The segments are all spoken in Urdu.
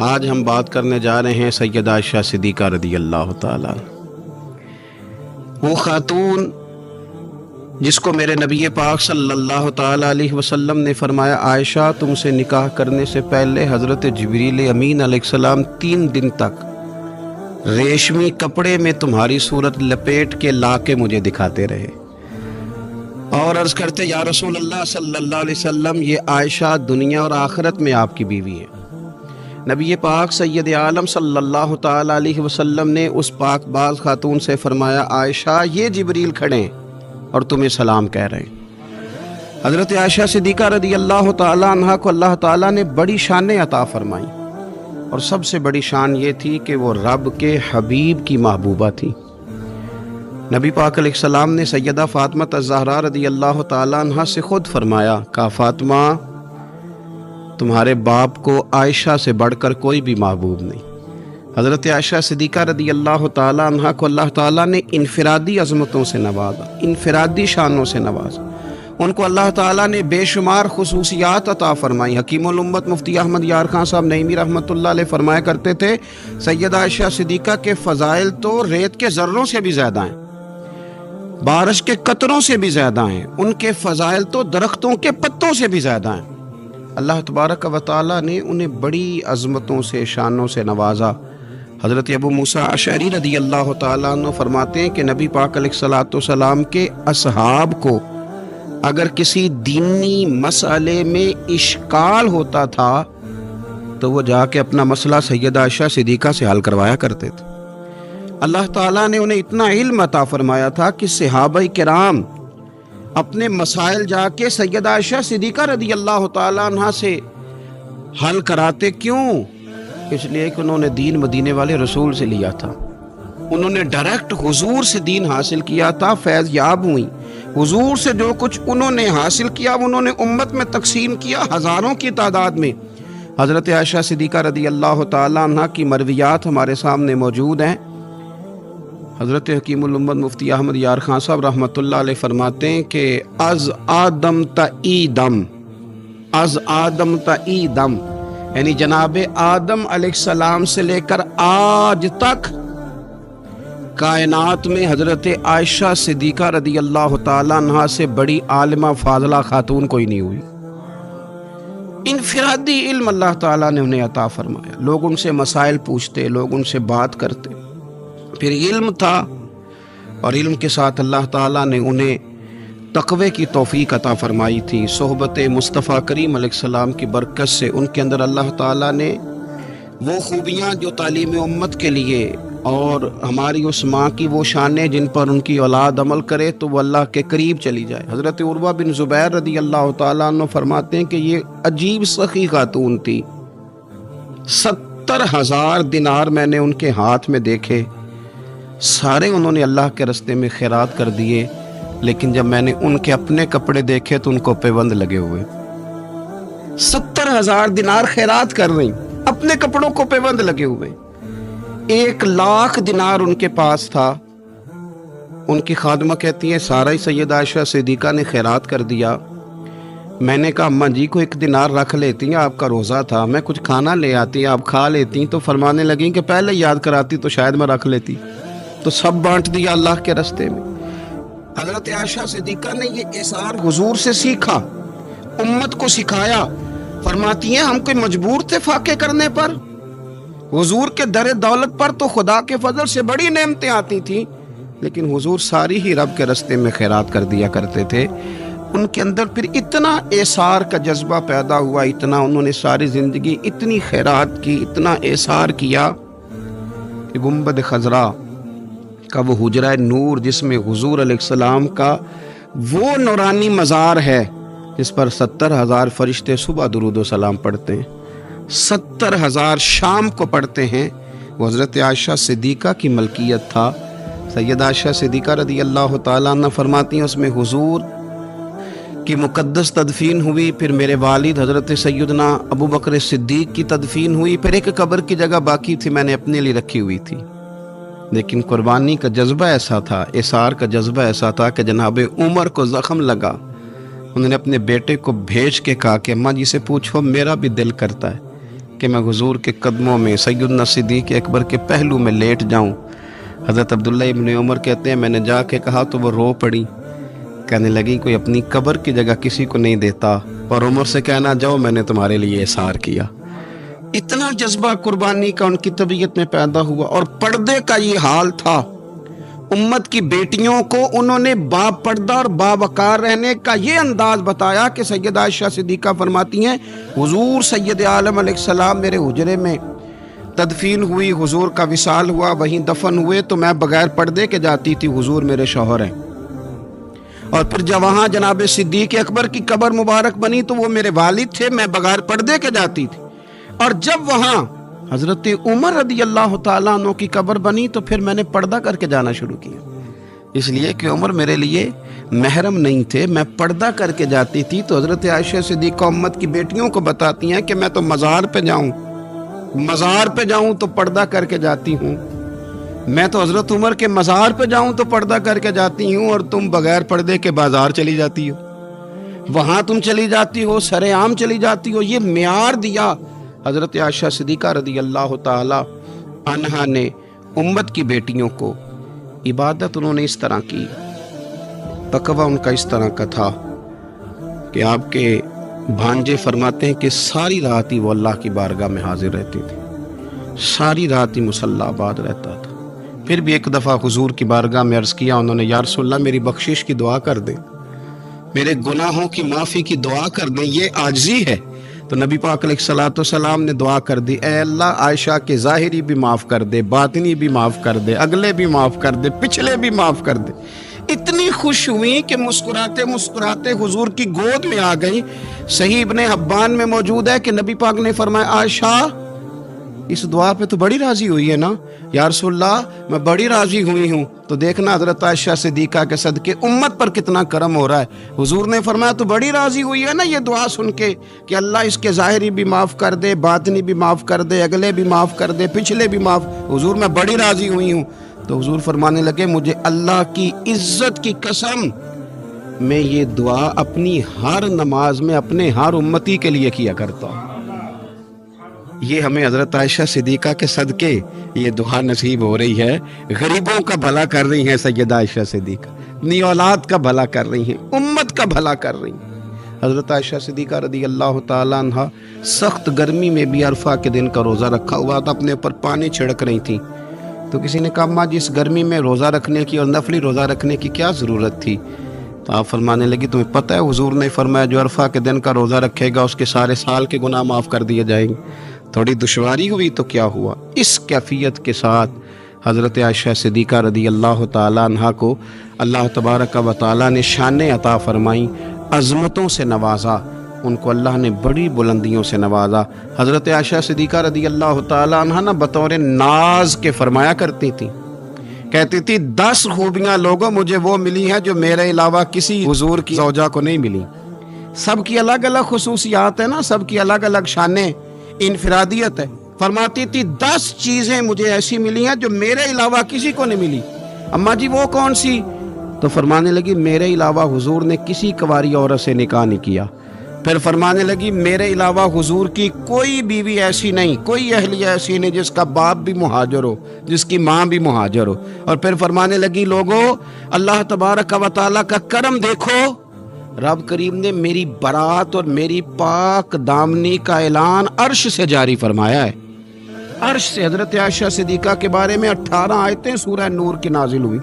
آج ہم بات کرنے جا رہے ہیں سیدہ عائشہ صدیقہ رضی اللہ تعالیٰ، وہ خاتون جس کو میرے نبی پاک صلی اللہ تعالیٰ علیہ وسلم نے فرمایا عائشہ تم سے نکاح کرنے سے پہلے حضرت جبریل امین علیہ السلام 3 دن تک ریشمی کپڑے میں تمہاری صورت لپیٹ کے لا کے مجھے دکھاتے رہے اور عرض کرتے یا رسول اللہ صلی اللہ علیہ وسلم یہ عائشہ دنیا اور آخرت میں آپ کی بیوی ہے۔ نبی پاک سید عالم صلی اللہ تعالیٰ علیہ وسلم نے اس پاک باز خاتون سے فرمایا عائشہ یہ جبریل کھڑے ہیں اور تمہیں سلام کہہ رہے ہیں۔ حضرت عائشہ صدیقہ رضی اللہ تعالیٰ عنہ کو اللہ تعالیٰ نے بڑی شانیں عطا فرمائیں، اور سب سے بڑی شان یہ تھی کہ وہ رب کے حبیب کی محبوبہ تھی۔ نبی پاک علیہ السلام نے سیدہ فاطمہ الزہرا رضی اللہ تعالیٰ عنہ سے خود فرمایا کہا فاطمہ تمہارے باپ کو عائشہ سے بڑھ کر کوئی بھی محبوب نہیں۔ حضرت عائشہ صدیقہ رضی اللہ تعالیٰ عنہ کو اللہ تعالیٰ نے انفرادی عظمتوں سے نوازا، انفرادی شانوں سے نوازا، ان کو اللہ تعالیٰ نے بے شمار خصوصیات عطا فرمائی۔ حکیم الامت مفتی احمد یار خان صاحب نعیمی رحمۃ اللہ علیہ فرمایا کرتے تھے سیدہ عائشہ صدیقہ کے فضائل تو ریت کے ذروں سے بھی زیادہ ہیں، بارش کے قطروں سے بھی زیادہ ہیں، ان کے فضائل تو درختوں کے پتوں سے بھی زیادہ ہیں۔ اللہ تبارک و تعالیٰ نے انہیں بڑی عظمتوں سے شانوں سے نوازا۔ حضرت ابو موسیٰ اشعری رضی اللہ تعالیٰ عنہ فرماتے ہیں کہ نبی پاک علیہ الصلوۃ والسلام کے اصحاب کو اگر کسی دینی مسئلے میں اشکال ہوتا تھا تو وہ جا کے اپنا مسئلہ سیدہ عائشہ صدیقہ سے حل کروایا کرتے تھے۔ اللہ تعالیٰ نے انہیں اتنا علم عطا فرمایا تھا کہ صحابہ کرام اپنے مسائل جا کے سیدہ عائشہ صدیقہ رضی اللہ تعالیٰ عنہ سے حل کراتے۔ کیوں؟ اس لیے کہ انہوں نے دین مدینے والے رسول سے لیا تھا، انہوں نے ڈائریکٹ حضور سے دین حاصل کیا تھا، فیض یاب ہوئی۔ حضور سے جو کچھ انہوں نے حاصل کیا انہوں نے امت میں تقسیم کیا ہزاروں کی تعداد میں۔ حضرت عائشہ صدیقہ رضی اللہ تعالیٰ عنہ کی مرویات ہمارے سامنے موجود ہیں۔ حضرت حکیم الامت مفتی احمد یار خان صاحب رحمۃ اللہ علیہ فرماتے ہیں کہ از آدم تا ایدم، از آدم تا ایدم یعنی جناب آدم علیہ السلام سے لے کر آج تک کائنات میں حضرت عائشہ صدیقہ رضی اللہ تعالیٰ عنہ سے بڑی عالمہ فاضلہ خاتون کوئی نہیں ہوئی۔ انفرادی علم اللہ تعالیٰ نے انہیں عطا فرمایا، لوگ ان سے مسائل پوچھتے، لوگ ان سے بات کرتے، پھر علم تھا، اور علم کے ساتھ اللہ تعالیٰ نے انہیں تقوی کی توفیق عطا فرمائی تھی۔ صحبت مصطفیٰ کریم علیہ السلام کی برکت سے ان کے اندر اللہ تعالیٰ نے وہ خوبیاں جو تعلیم امت کے لیے، اور ہماری اس ماں کی وہ شانیں جن پر ان کی اولاد عمل کرے تو وہ اللہ کے قریب چلی جائے۔ حضرت عروہ بن زبیر رضی اللہ تعالیٰ عنہ فرماتے ہیں کہ یہ عجیب سخی خاتون تھی، 70,000 دینار میں نے ان کے ہاتھ میں دیکھے، سارے انہوں نے اللہ کے راستے میں خیرات کر دیے، لیکن جب میں نے ان کے اپنے کپڑے دیکھے تو ان کو پیوند لگے ہوئے۔ 70,000 دینار خیرات کر رہی، اپنے کپڑوں کو پیوند لگے ہوئے۔ 1,00,000 دینار ان کے پاس تھا۔ ان کی خادمہ کہتی ہیں سارا ہی سیدہ عائشہ صدیقہ نے خیرات کر دیا۔ میں نے کہا اماں جی کو 1 دینار رکھ لیتی ہیں، آپ کا روزہ تھا، میں کچھ کھانا لے آتی، آپ کھا لیتی۔ تو فرمانے لگیں کہ پہلے یاد کراتی تو شاید میں رکھ لیتی، تو سب بانٹ دیا اللہ کے راستے میں۔ حضرت عائشہ صدیقہ نے یہ اثار حضور سے سیکھا، امت کو سکھایا۔ فرماتی ہیں ہم کوئی مجبور تھے فاقے کرنے پر، حضور کے در دولت پر تو خدا کے فضل سے بڑی نعمتیں آتی تھیں، لیکن حضور ساری ہی رب کے راستے میں خیرات کر دیا کرتے تھے۔ ان کے اندر پھر اتنا اثار کا جذبہ پیدا ہوا، اتنا انہوں نے ساری زندگی اتنی خیرات کی، اتنا اثار کیا کہ گنبد خضرا کا وہ حجرہ نور جس میں حضور علیہ السلام کا وہ نورانی مزار ہے جس پر 70,000 فرشتے صبح درود و سلام پڑھتے ہیں، 70,000 شام کو پڑھتے ہیں، وہ حضرت عائشہ صدیقہ کی ملکیت تھا۔ سیدہ عائشہ صدیقہ رضی اللہ تعالیٰ عنہ فرماتی ہیں اس میں حضور کی مقدس تدفین ہوئی، پھر میرے والد حضرت سیدنا ابو بکر صدیق کی تدفین ہوئی، پھر ایک قبر کی جگہ باقی تھی میں نے اپنے لیے رکھی ہوئی تھی۔ لیکن قربانی کا جذبہ ایسا تھا، اثار کا جذبہ ایسا تھا کہ جناب عمر کو زخم لگا، انہوں نے اپنے بیٹے کو بھیج کے کہا کہ اماں جی سے پوچھو میرا بھی دل کرتا ہے کہ میں حضور کے قدموں میں سیدنا صدیق اکبر کے پہلو میں لیٹ جاؤں۔ حضرت عبداللہ ابن عمر کہتے ہیں میں نے جا کے کہا تو وہ رو پڑی، کہنے لگی کوئی اپنی قبر کی جگہ کسی کو نہیں دیتا، اور عمر سے کہنا جاؤ میں نے تمہارے لیے احسار کیا۔ اتنا جذبہ قربانی کا ان کی طبیعت میں پیدا ہوا، اور پردے کا یہ حال تھا۔ امت کی بیٹیوں کو انہوں نے با پردہ اور باوقار رہنے کا یہ انداز بتایا کہ سیدہ عائشہ صدیقہ فرماتی ہیں حضور سید عالم علیہ السلام میرے حجرے میں تدفین ہوئی، حضور کا وصال ہوا، وہیں دفن ہوئے تو میں بغیر پردے کے جاتی تھی، حضور میرے شوہر ہیں۔ اور پھر جب وہاں جناب صدیق اکبر کی قبر مبارک بنی تو وہ میرے والد تھے، میں بغیر پردے کے جاتی تھی۔ اور جب وہاں حضرت عمر رضی اللہ تعالیٰ عنہ کی قبر بنی تو پھر میں نے پردہ کر کے جانا شروع کیا، اس لیے کہ عمر میرے لیے محرم نہیں تھے، میں پردہ کر کے جاتی تھی۔ تو حضرت عائشہ صدیقہ امت کی بیٹیوں کو بتاتی ہیں کہ میں تو مزار پہ جاؤں تو پردہ کر کے جاتی ہوں، میں تو حضرت عمر کے مزار پہ جاؤں تو پردہ کر کے جاتی ہوں، اور تم بغیر پردے کے بازار چلی جاتی ہو، وہاں تم چلی جاتی ہو، سرے عام چلی جاتی ہو۔ یہ معیار دیا حضرت عائشہ صدیقہ رضی اللہ تعالی عنہا نے امت کی بیٹیوں کو۔ عبادت انہوں نے اس طرح کی، تقوی ان کا اس طرح کا تھا کہ آپ کے بھانجے فرماتے ہیں کہ ساری رات ہی وہ اللہ کی بارگاہ میں حاضر رہتے تھے، ساری رات ہی مصلی آباد رہتا تھا۔ پھر بھی ایک دفعہ حضور کی بارگاہ میں عرض کیا انہوں نے، یا رسول اللہ میری بخشش کی دعا کر دیں، میرے گناہوں کی معافی کی دعا کر دیں، یہ عاجزی ہے۔ تو نبی پاک علیہ الصلوۃ والسلام نے دعا کر دی، اے اللہ عائشہ کے ظاہری بھی معاف کر دے، باطنی بھی معاف کر دے، اگلے بھی معاف کر دے، پچھلے بھی معاف کر دے۔ اتنی خوش ہوئی کہ مسکراتے مسکراتے حضور کی گود میں آ گئی۔ صحیح ابن حبان میں موجود ہے کہ نبی پاک نے فرمایا عائشہ اس دعا پہ تو بڑی راضی ہوئی ہے نا؟ یا رسول اللہ میں بڑی راضی ہوئی ہوں۔ تو دیکھنا حضرت عائشہ صدیقہ کے صدقے امت پر کتنا کرم ہو رہا ہے۔ حضور نے فرمایا تو بڑی راضی ہوئی ہے نا یہ دعا سن کے کہ اللہ اس کے ظاہری بھی معاف کر دے، باطنی بھی معاف کر دے، اگلے بھی معاف کر دے، پچھلے بھی معاف۔ حضور میں بڑی راضی ہوئی ہوں۔ تو حضور فرمانے لگے مجھے اللہ کی عزت کی قسم میں یہ دعا اپنی ہر نماز میں اپنے ہر امتی کے لیے کیا کرتا ہوں۔ یہ ہمیں حضرت عائشہ صدیقہ کے صدقے یہ دعا نصیب ہو رہی ہے۔ غریبوں کا بھلا کر رہی ہیں سیدہ عائشہ صدیقہ، اپنی اولاد کا بھلا کر رہی ہیں، امت کا بھلا کر رہی ہیں۔ حضرت عائشہ صدیقہ رضی اللہ تعالیٰ عنہ سخت گرمی میں بھی عرفہ کے دن کا روزہ رکھا ہوا تھا، اپنے اوپر پانی چھڑک رہی تھیں۔ تو کسی نے کہا اماں جی اس گرمی میں روزہ رکھنے کی اور نفلی روزہ رکھنے کی کیا ضرورت تھی؟ تو آپ فرمانے لگی تمہیں پتہ ہے حضور نے فرمایا جو عرفہ کے دن کا روزہ رکھے گا اس کے سارے سال کے گناہ معاف کر دیے جائیں گے۔ تھوڑی دشواری ہوئی تو کیا ہوا؟ اس کیفیت کے ساتھ حضرت عائشہ صدیقہ رضی اللہ تعالیٰ عنہا کو اللہ تبارک و تعالیٰ نے شانیں عطا فرمائیں، عظمتوں سے نوازا، ان کو اللہ نے بڑی بلندیوں سے نوازا۔ حضرت عائشہ صدیقہ رضی اللہ تعالیٰ عنہا نہ بطور ناز کے فرمایا کرتی تھی، کہتی تھی 10 خوبیاں لوگوں مجھے وہ ملی ہیں جو میرے علاوہ کسی حضور کی زوجہ کو نہیں ملی۔ سب کی الگ الگ خصوصیات ہیں نا، سب کی الگ الگ شانیں، انفرادیت ہے۔ فرماتی تھی 10 چیزیں مجھے ایسی ملی ہیں جو میرے علاوہ کسی کو نہیں ملی۔ اماں جی وہ کون سی؟ تو فرمانے لگی میرے علاوہ حضور نے کسی کنواری عورت سے نکاح نہیں کیا۔ پھر فرمانے لگی میرے علاوہ حضور کی کوئی بیوی ایسی نہیں، کوئی اہلیہ ایسی نہیں جس کا باپ بھی مہاجر ہو، جس کی ماں بھی مہاجر ہو۔ اور پھر فرمانے لگی لوگو اللہ تبارک و تعالیٰ کا کرم دیکھو، رب کریم نے میری برات اور میری پاک دامنی کا اعلان عرش سے جاری فرمایا ہے۔ عرش سے حضرت عائشہ صدیقہ کے بارے میں 18 آیتیں سورہ نور کی نازل ہوئی۔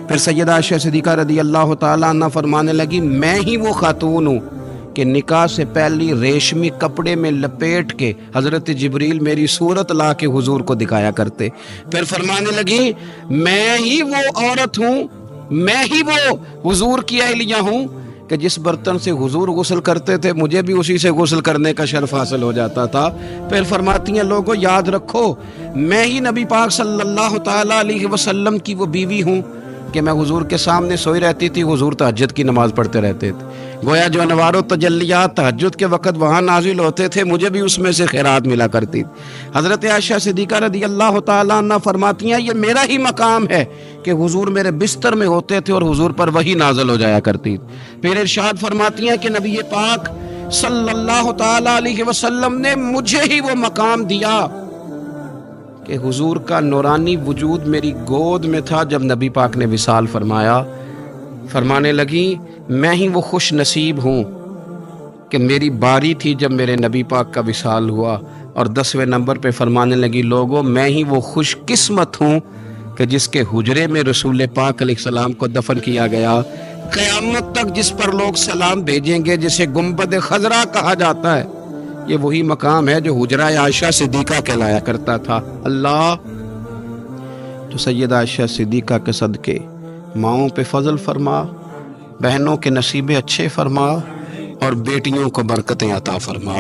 پھر سیدہ عائشہ صدیقہ رضی اللہ تعالیٰ عنہ فرمانے لگی میں ہی وہ خاتون ہوں کہ نکاح سے پہلی ریشمی کپڑے میں لپیٹ کے حضرت جبریل میری صورت لا کے حضور کو دکھایا کرتے۔ پھر فرمانے لگی میں ہی وہ عورت ہوں، میں ہی وہ حضور کی اہلیہ ہوں کہ جس برتن سے حضور غسل کرتے تھے مجھے بھی اسی سے غسل کرنے کا شرف حاصل ہو جاتا تھا۔ پھر فرماتی ہیں لوگوں یاد رکھو میں ہی نبی پاک صلی اللہ تعالیٰ علیہ وسلم کی وہ بیوی ہوں کہ میں حضور کے سامنے سوئی رہتی تھی، حضور تہجد کی نماز پڑھتے رہتے تھے، گویا جو انوار و تجلیات تہجد کے وقت وہاں نازل ہوتے تھے مجھے بھی اس میں سے خیرات ملا کرتی تھی۔ حضرت عائشہ صدیقہ رضی اللہ تعالیٰ عنہ فرماتی ہیں یہ میرا ہی مقام ہے کہ حضور میرے بستر میں ہوتے تھے اور حضور پر وہی نازل ہو جایا کرتی۔ پھر ارشاد فرماتی ہیں کہ نبی پاک صلی اللہ تعالی علیہ وسلم نے مجھے ہی وہ مقام دیا کہ حضور کا نورانی وجود میری گود میں تھا جب نبی پاک نے وصال فرمایا. فرمانے لگی میں ہی وہ خوش نصیب ہوں کہ میری باری تھی جب میرے نبی پاک کا وصال ہوا. اور 10ویں نمبر پہ فرمانے لگی لوگوں میں ہی وہ خوش قسمت ہوں کہ جس کے حجرے میں رسول پاک علیہ السلام کو دفن کیا گیا. قیامت تک جس پر لوگ سلام بھیجیں گے جسے گنبد خضرا کہا جاتا ہے یہ وہی مقام ہے جو حجرہ عائشہ صدیقہ کہلایا کرتا تھا. اللہ تو سیدہ عائشہ صدیقہ کے صدقے ماؤں پہ فضل فرما، بہنوں کے نصیبے اچھے فرما اور بیٹیوں کو برکتیں عطا فرما.